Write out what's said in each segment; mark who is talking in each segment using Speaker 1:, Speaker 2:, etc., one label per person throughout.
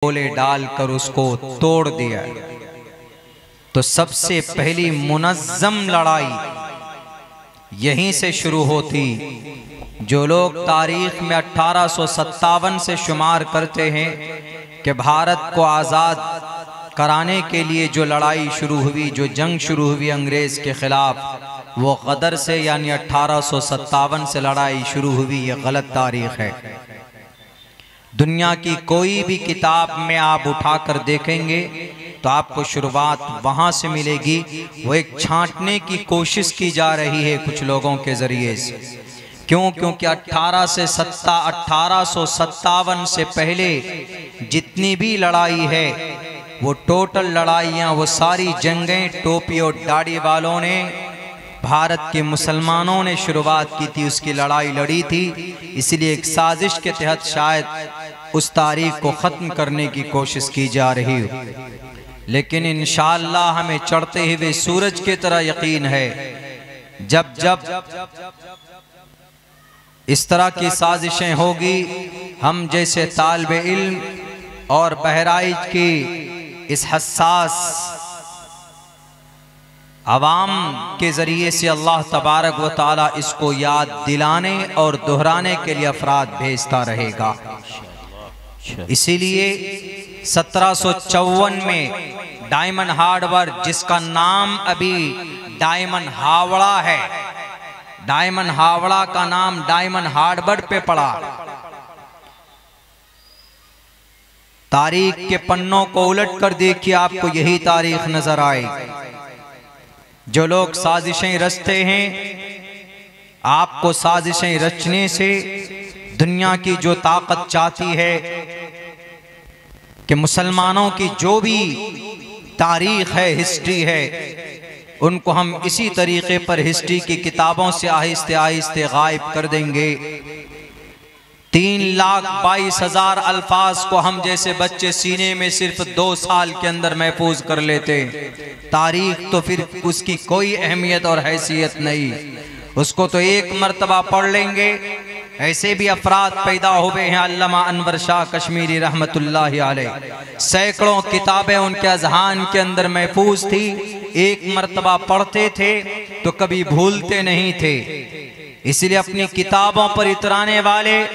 Speaker 1: गोले डालकर उसको तोड़ दिया। तो सबसे पहली मुनज़्ज़म लड़ाई यहीं से शुरू होती। जो लोग तारीख में 1857 से शुमार करते हैं कि भारत को आज़ाद कराने के लिए जो लड़ाई शुरू हुई, जो जंग शुरू हुई अंग्रेज़ के ख़िलाफ़, वो गदर से यानी 1857 से लड़ाई शुरू हुई। ये गलत तारीख़ है। दुनिया की कोई भी किताब में आप उठाकर देखेंगे तो आपको शुरुआत वहाँ से मिलेगी। वो एक छांटने की कोशिश की जा रही है कुछ लोगों के ज़रिए से। क्यों? क्योंकि 1857 से पहले जितनी भी लड़ाई है वो टोटल लड़ाइयाँ, वो सारी जंगें टोपी और दाढ़ी वालों ने, भारत के मुसलमानों ने शुरुआत की थी, उसकी लड़ाई लड़ी थी। इसलिए एक साजिश के तहत शायद उस तारीख को ख़त्म करने की कोशिश की जा रही हो। लेकिन इंशाअल्लाह हमें चढ़ते हुए सूरज की तरह यकीन है, जब जब इस तरह की साजिशें होगी, हम जैसे तालिब इल्म और बहराइच की इस हसास अवाम के ज़रिए से अल्लाह तबारक व तआला इसको याद दिलाने और दोहराने के लिए अफराद भेजता रहेगा। इसीलिए 1754 में डायमंड हार्बर, जिसका नाम अभी डायमंड हावड़ा है, डायमंड हावड़ा का नाम डायमंड हार्बर पे पड़ा। तारीख के पन्नों को उलट कर देखिए, आपको यही तारीख नजर आएगी। जो लोग साजिशें रचते हैं, आपको साजिशें रचने से दुनिया की जो ताकत चाहती है कि मुसलमानों की जो भी तारीख है, हिस्ट्री है, उनको हम इसी तरीके पर हिस्ट्री की किताबों से आहिस्ते आहिस्ते गायब कर देंगे। 3,22,000 अल्फाज को हम जैसे बच्चे सीने में सिर्फ 2 साल के अंदर महफूज कर लेते। तारीख तो फिर उसकी कोई अहमियत और हैसियत नहीं, उसको तो एक मर्तबा पढ़ लेंगे। ऐसे भी अफराद पैदा हुए हैं, अल्लामा अनवर शाह कश्मीरी रहमतुल्लाहि अलैह, सैकड़ों किताबें उनके अज़हान के अंदर महफूज थी, एक मर्तबा पढ़ते थे तो कभी भूलते नहीं थे। इसलिए अपनी किताबों पर इतराने वाले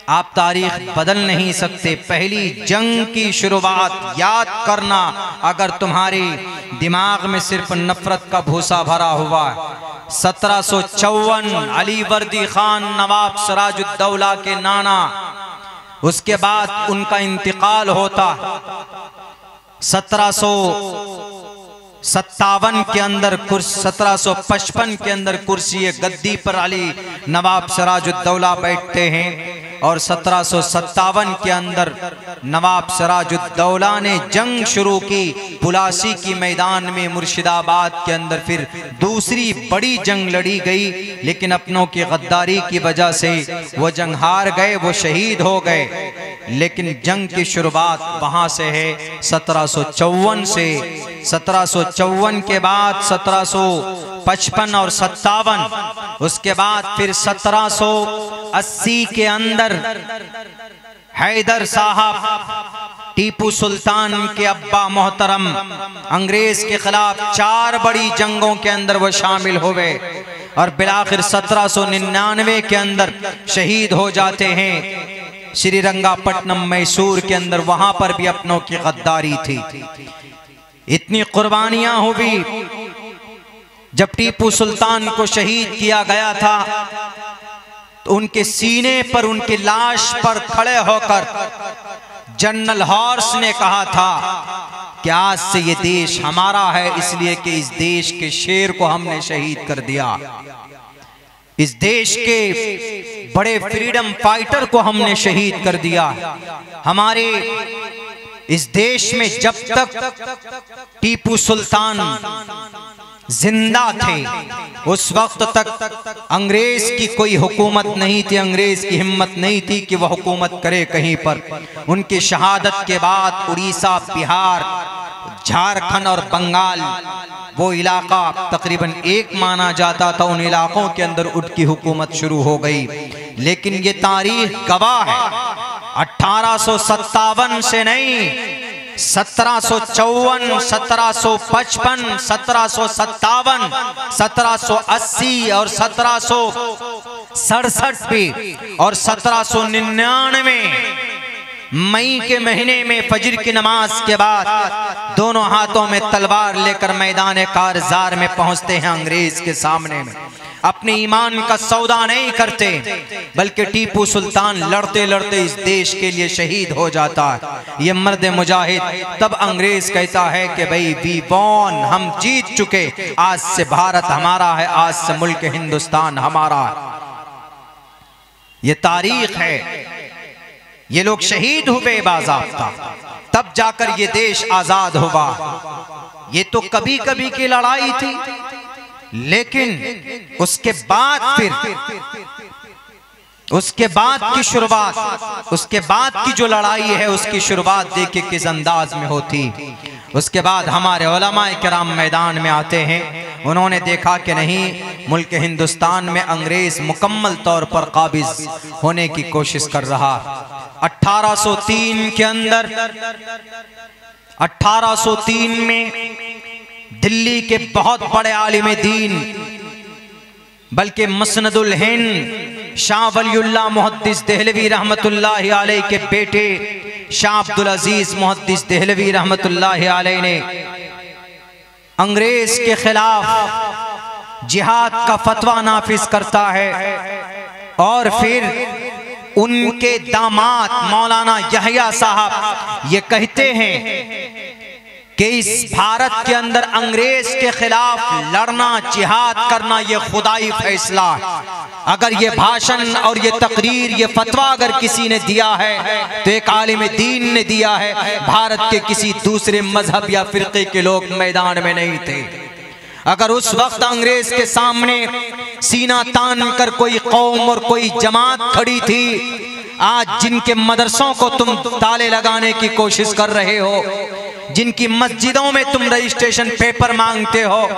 Speaker 1: आप तारीख बदल नहीं सकते। पहली जंग की शुरुआत याद करना, अगर तुम्हारे दिमाग में सिर्फ नफरत का भूसा भरा हुआ है। 1754 अली वर्दी खान नवाब सिराजुद्दौला के नाना, उसके बाद उनका इंतकाल होता। 1757 के अंदर 1755 के अंदर कुर्सी गद्दी पर अली नवाब सिराजुद्दौला बैठते हैं और 1757 के अंदर नवाब सिराजुद्दौला ने जंग शुरू की पुलासी की मैदान में, मुर्शिदाबाद के अंदर। फिर दूसरी बड़ी जंग लड़ी गई, लेकिन अपनों की गद्दारी की वजह से वो जंग हार गए, वो शहीद हो गए। लेकिन जंग की शुरुआत वहां से है 1754 से। 1754 के बाद 1755 और 57, उसके बाद फिर 1780 के अंदर हैदर साहब, टीपू सुल्तान के अब्बा मोहतरम, अंग्रेज के खिलाफ 4 बड़ी जंगों के अंदर वो शामिल हुए और बिलाखिर 1799 के अंदर शहीद हो जाते हैं श्रीरंगापट्टनम मैसूर के अंदर। वहां पर भी अपनों की गद्दारी थी, इतनी कुर्बानियां हुई। जब टीपू सुल्तान को शहीद किया गया था तो उनके सीने पर, उनकी लाश पर खड़े होकर जनरल हॉर्स ने कहा था कि आज से ये देश हमारा है, इसलिए कि इस देश के शेर को हमने शहीद कर दिया, इस देश के बड़े फ्रीडम फाइटर को हमने शहीद कर दिया। हमारे इस देश में जब तक टीपू सुल्तान जिंदा थे उस वक्त तक अंग्रेज की कोई हुकूमत नहीं थी, अंग्रेज की हिम्मत नहीं थी कि वह हुकूमत करे कहीं पर। उनकी शहादत के बाद उड़ीसा, बिहार, झारखंड और बंगाल, वो इलाका तकरीबन एक माना जाता था, उन इलाकों के अंदर उनकी हुकूमत शुरू हो गई। लेकिन ये तारीख गवाह है 1857 से नहीं, 1754, 1755, 1757, 1780 और 1767 भी और 1799 मई के महीने में फजर की नमाज के बाद दोनों हाथों में तलवार लेकर मैदान कारजार में पहुंचते हैं अंग्रेज के सामने में। अपने ईमान का सौदा नहीं करते, बल्कि टीपू सुल्तान लड़ते लड़ते इस देश के लिए शहीद हो जाता है। ये मर्द मुजाहिद, तब अंग्रेज कहता है कि भाई वी वॉन, हम जीत चुके, आज से भारत हमारा है, आज से मुल्क हिंदुस्तान हमारा है। ये तारीख है, ये लोग शहीद हुए बाज़ाब्ता, तब जाकर ये देश आजाद हुआ। ये तो कभी कभी की लड़ाई थी, लेकिन उसके बाद फिर उसके बाद की शुरुआत, उसके बाद की जो लड़ाई है उसकी शुरुआत देखिए किस अंदाज में होती। उसके बाद हमारे उलमाए किराम मैदान में आते हैं। उन्होंने देखा कि नहीं, मुल्क हिंदुस्तान में अंग्रेज मुकम्मल तौर पर काबिज होने की कोशिश कर रहा। 1803 के अंदर, 1803 में दिल्ली के बहुत बड़े आलिम दीन, बल्कि मसनदुल हिंद शाह वलीउल्लाह मुहद्दिस देहलवी रहमतुल्लाहि अलैह के बेटे शाह अब्दुल अजीज मुहद्दिस देहलवी रहमतुल्लाहि अलैह ने अंग्रेज के खिलाफ जिहाद का फतवा नाफिज करता है। और फिर उनके दामाद मौलाना यहया साहब ये कहते हैं कि इस भारत के अंदर अंग्रेज के खिलाफ लड़ना, जिहाद करना, ये खुदाई फैसला। अगर ये भाषण और ये तकरीर, ये फतवा अगर किसी ने दिया है तो एक आलिम दीन ने दिया है, भारत के किसी दूसरे मजहब या फिरके के लोग मैदान में नहीं थे। अगर उस वक्त अंग्रेज के सामने सीना तान कर कोई कौम और कोई जमात खड़ी थी, आज जिनके मदरसों को तुम ताले लगाने की कोशिश कर रहे हो, जिनकी मस्जिदों में तुम रजिस्ट्रेशन पेपर मांगते हो,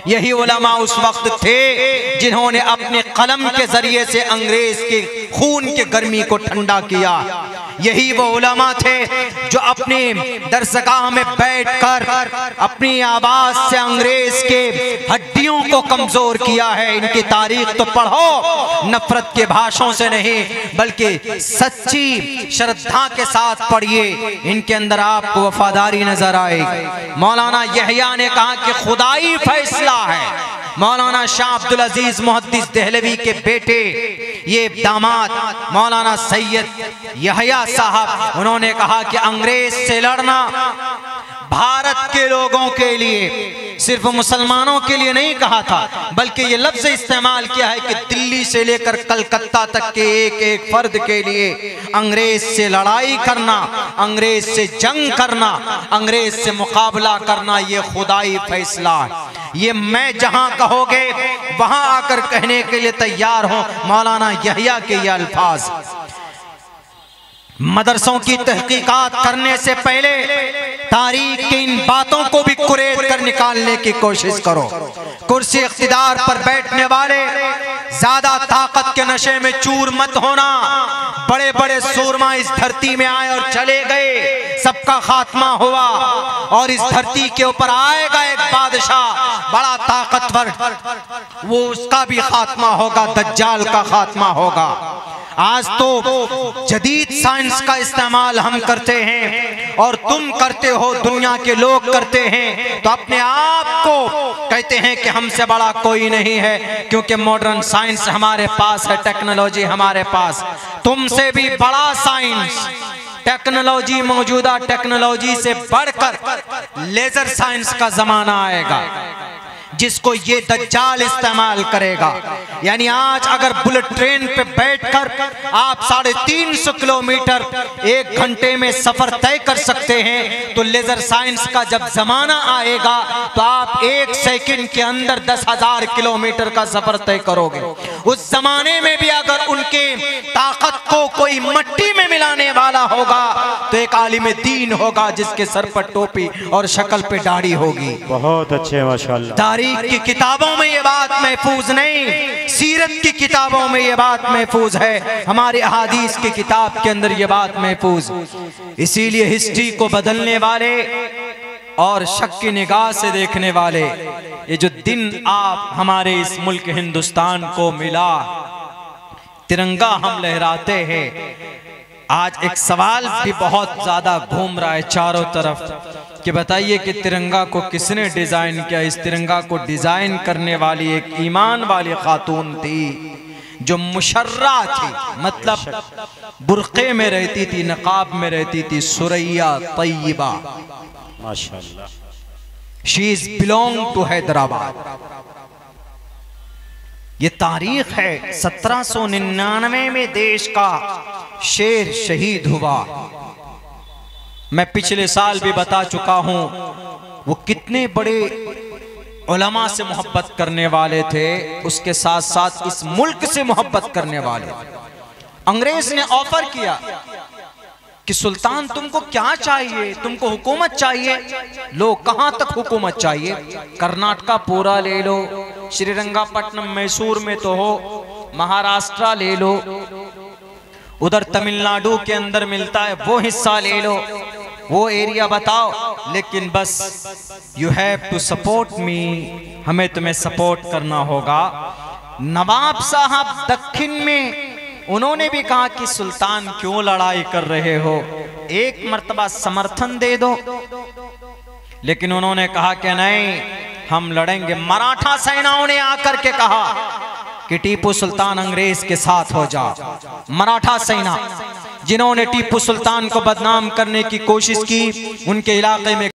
Speaker 1: यही उलमा उस वक्त थे जिन्होंने अपने कलम के जरिए से अंग्रेज के खून के गर्मी को ठंडा किया। यही वो उलमा थे जो अपने दरसगाह में बैठकर अपनी आवाज से अंग्रेज के हड्डियों को कमजोर किया है। इनकी तारीख तो पढ़ो, नफरत के भाषणों से नहीं बल्कि सच्ची श्रद्धा के साथ पढ़िए, इनके अंदर आपको वफादारी नजर आएगी। मौलाना यहया ने कहा कि खुदाई फैसला है। मौलाना शाह अब्दुल अजीज मुहद्दिस देहलवी के बेटे, ये दामाद मौलाना सैयद यहया साहब, उन्होंने कहा कि अंग्रेज से लड़ना भारत के लोगों के लिए, सिर्फ मुसलमानों के लिए नहीं कहा था, बल्कि ये लफ्ज इस्तेमाल किया है कि दिल्ली से लेकर कलकत्ता तक के एक एक फर्द के लिए अंग्रेज से लड़ाई करना, अंग्रेज से जंग करना, अंग्रेज से मुकाबला करना, ये खुदाई फैसला है। ये मैं जहां कहोगे वहां आकर कहने के लिए तैयार हूं। मौलाना यहया के ये अल्फाज। मदरसों की तहकीकात करने से पहले तारीख की इन बातों को भी कुरेद कर निकालने की कोशिश करो। कुर्सी इख्तिदार पर बैठने वाले ज्यादा ताकत के नशे में चूर मत होना। बड़े बड़े सूरमा इस धरती में आए और चले गए, सबका खात्मा हुआ, और इस धरती के ऊपर आएगा एक बादशाह बड़ा ताकतवर, वो उसका भी खात्मा होगा, दज्जाल का खात्मा होगा। आज तो जदीद साइंस का इस्तेमाल हम करते हैं और तुम करते हो, दुनिया के लोग करते हैं, तो अपने आप को कहते हैं कि हमसे बड़ा कोई नहीं है, क्योंकि मॉडर्न साइंस हमारे पास है, टेक्नोलॉजी हमारे पास। तुमसे भी बड़ा साइंस, टेक्नोलॉजी, मौजूदा टेक्नोलॉजी से बढ़कर लेजर साइंस का जमाना आएगा, जिसको ये दज्जाल इस्तेमाल करेगा। यानी आज अगर बुलेट ट्रेन पे बैठकर आप 350 किलोमीटर 1 घंटे में सफर तय कर सकते हैं, तो लेजर साइंस का जब जमाना आएगा तो आप 1 सेकंड के अंदर 10,000 किलोमीटर का सफर तय करोगे। उस जमाने में भी अगर उनके ताकत को कोई मट्टी में मिलाने वाला होगा तो एक आलिम दीन होगा जिसके सर पर टोपी और शक्ल पे दाढ़ी होगी।
Speaker 2: बहुत अच्छे, माशाअल्लाह।
Speaker 1: तारीख की किताबों में ये बात महफूज नहीं, सीरत की किताबों में ये बात महफूज है, हमारे अहादीस की किताब के अंदर ये बात महफूज। इसीलिए हिस्ट्री को बदलने वाले और शक की निगाह से देखने वाले, ये जो दिन आप हमारे इस मुल्क हिंदुस्तान को मिला, तिरंगा हम लहराते हैं। आज एक सवाल भी बहुत ज्यादा घूम रहा है चारों तरफ कि बताइए कि तिरंगा को किसने डिजाइन किया। इस तिरंगा को डिजाइन करने वाली एक ईमान वाली खातून थी जो मुशर्रा थी, मतलब बुर्के में रहती थी, नकाब में रहती थी, सुरैया तैयबा माशाअल्लाह। She is belong to Hyderabad. ये तारीख है 1799 में देश का शेर शहीद हुआ। मैं पिछले साल भी बता चुका हूं वो कितने बड़े उलमा से मोहब्बत करने वाले थे, उसके साथ साथ इस मुल्क से मोहब्बत करने वाले। अंग्रेज ने ऑफर किया कि सुल्तान तुमको क्या चाहिए, तुमको हुकूमत चाहिए, लो कहां तक हुकूमत चाहिए, कर्नाटका पूरा ले लो, श्रीरंगापट्टनम मैसूर में तो हो, महाराष्ट्र ले लो, उधर तमिलनाडु के अंदर मिलता है वो हिस्सा ले लो, वो एरिया बताओ, लेकिन बस you have to support me, हमें तुम्हें सपोर्ट करना होगा। नवाब साहब दक्षिण में उन्होंने भी कहा कि सुल्तान क्यों लड़ाई कर रहे हो, एक मर्तबा समर्थन दे दो, लेकिन उन्होंने कहा कि नहीं हम लड़ेंगे। मराठा सेनाओं ने आकर के कहा कि टीपू सुल्तान अंग्रेज के साथ हो जाओ। मराठा सेना जिन्होंने टीपू सुल्तान को बदनाम करने की कोशिश की, उनके इलाके में